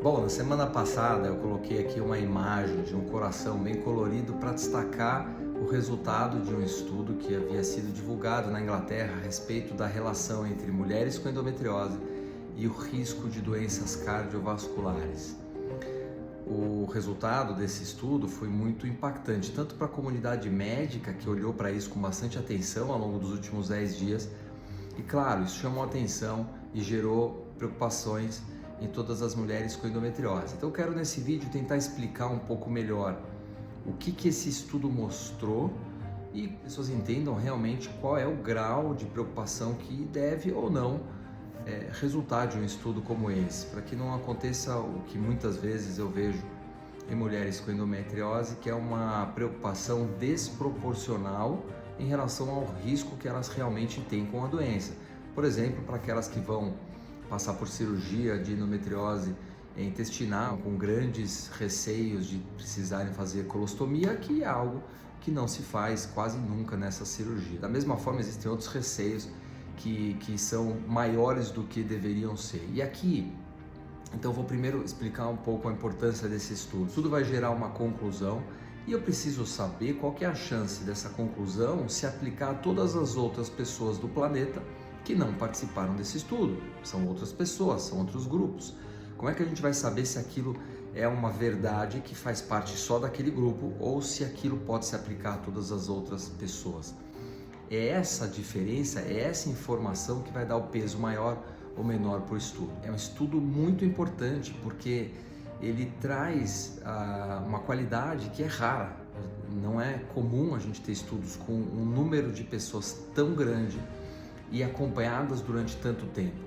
Bom, na semana passada eu coloquei aqui uma imagem de um coração bem colorido para destacar o resultado de um estudo que havia sido divulgado na Inglaterra a respeito da relação entre mulheres com endometriose e o risco de doenças cardiovasculares. O resultado desse estudo foi muito impactante, tanto para a comunidade médica, que olhou para isso com bastante atenção ao longo dos últimos 10 dias, e claro, isso chamou atenção e gerou preocupações em todas as mulheres com endometriose. Então eu quero nesse vídeo tentar explicar um pouco melhor o que esse estudo mostrou e que as pessoas entendam realmente qual é o grau de preocupação que deve ou não resultar de um estudo como esse, para que não aconteça o que muitas vezes eu vejo em mulheres com endometriose, que é uma preocupação desproporcional em relação ao risco que elas realmente têm com a doença. Por exemplo, para aquelas que vão passar por cirurgia de endometriose intestinal, com grandes receios de precisarem fazer colostomia, que é algo que não se faz quase nunca nessa cirurgia. Da mesma forma, existem outros receios que são maiores do que deveriam ser. E aqui, então vou primeiro explicar um pouco a importância desse estudo. O estudo vai gerar uma conclusão e eu preciso saber qual que é a chance dessa conclusão se aplicar a todas as outras pessoas do planeta que não participaram desse estudo. São outras pessoas, são outros grupos. Como é que a gente vai saber se aquilo é uma verdade que faz parte só daquele grupo ou se aquilo pode se aplicar a todas as outras pessoas? É essa diferença, é essa informação que vai dar o peso maior ou menor para o estudo. É um estudo muito importante porque ele traz uma qualidade que é rara. Não é comum a gente ter estudos com um número de pessoas tão grande e acompanhadas durante tanto tempo.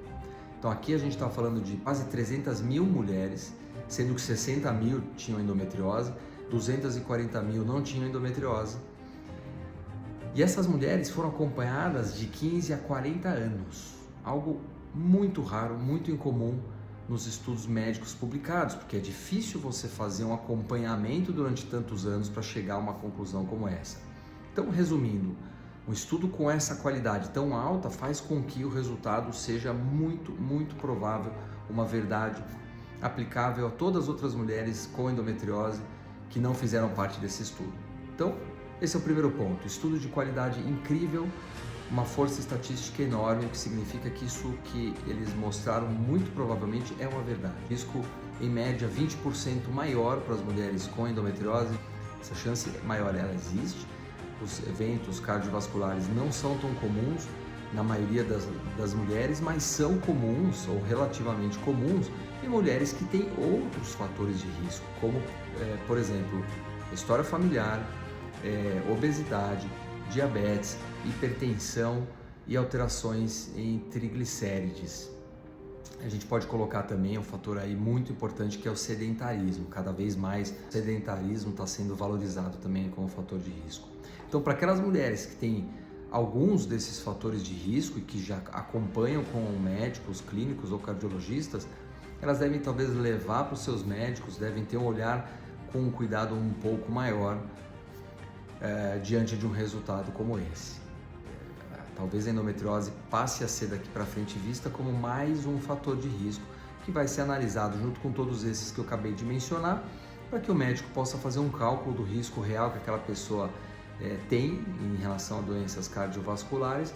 Então aqui a gente está falando de quase 300 mil mulheres, sendo que 60 mil tinham endometriose, 240 mil não tinham endometriose. E essas mulheres foram acompanhadas de 15 a 40 anos, algo muito raro, muito incomum nos estudos médicos publicados, porque é difícil você fazer um acompanhamento durante tantos anos para chegar a uma conclusão como essa. Então, resumindo, um estudo com essa qualidade tão alta faz com que o resultado seja muito provável, uma verdade aplicável a todas as outras mulheres com endometriose que não fizeram parte desse estudo. Então, esse é o primeiro ponto. Estudo de qualidade incrível, uma força estatística enorme, o que significa que isso que eles mostraram muito provavelmente é uma verdade. Risco em média 20% maior para as mulheres com endometriose, essa chance maior ela existe. Os eventos cardiovasculares não são tão comuns na maioria das mulheres, mas são comuns ou relativamente comuns em mulheres que têm outros fatores de risco, como por exemplo, história familiar, obesidade, diabetes, hipertensão e alterações em triglicérides. A gente pode colocar também um fator aí muito importante que é o sedentarismo. Cada vez mais o sedentarismo está sendo valorizado também como fator de risco. Então, para aquelas mulheres que têm alguns desses fatores de risco e que já acompanham com médicos clínicos ou cardiologistas, elas devem talvez levar para os seus médicos, devem ter um olhar com um cuidado um pouco maior diante de um resultado como esse. Talvez a endometriose passe a ser daqui para frente vista como mais um fator de risco que vai ser analisado junto com todos esses que eu acabei de mencionar, para que o médico possa fazer um cálculo do risco real que aquela pessoa tem em relação a doenças cardiovasculares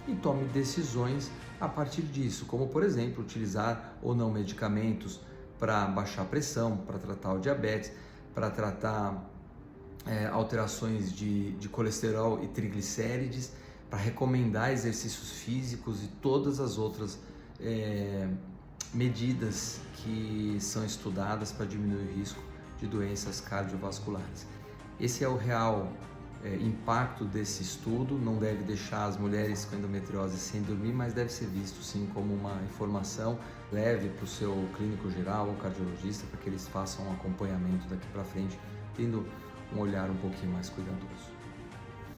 e tome decisões a partir disso, como por exemplo utilizar ou não medicamentos para baixar a pressão, para tratar o diabetes, para tratar alterações de colesterol e triglicérides, para recomendar exercícios físicos e todas as outras medidas que são estudadas para diminuir o risco de doenças cardiovasculares. Esse é o real impacto desse estudo. Não deve deixar as mulheres com endometriose sem dormir, mas deve ser visto sim como uma informação. Leve para o seu clínico geral ou cardiologista para que eles façam um acompanhamento daqui para frente, tendo um olhar um pouquinho mais cuidadoso.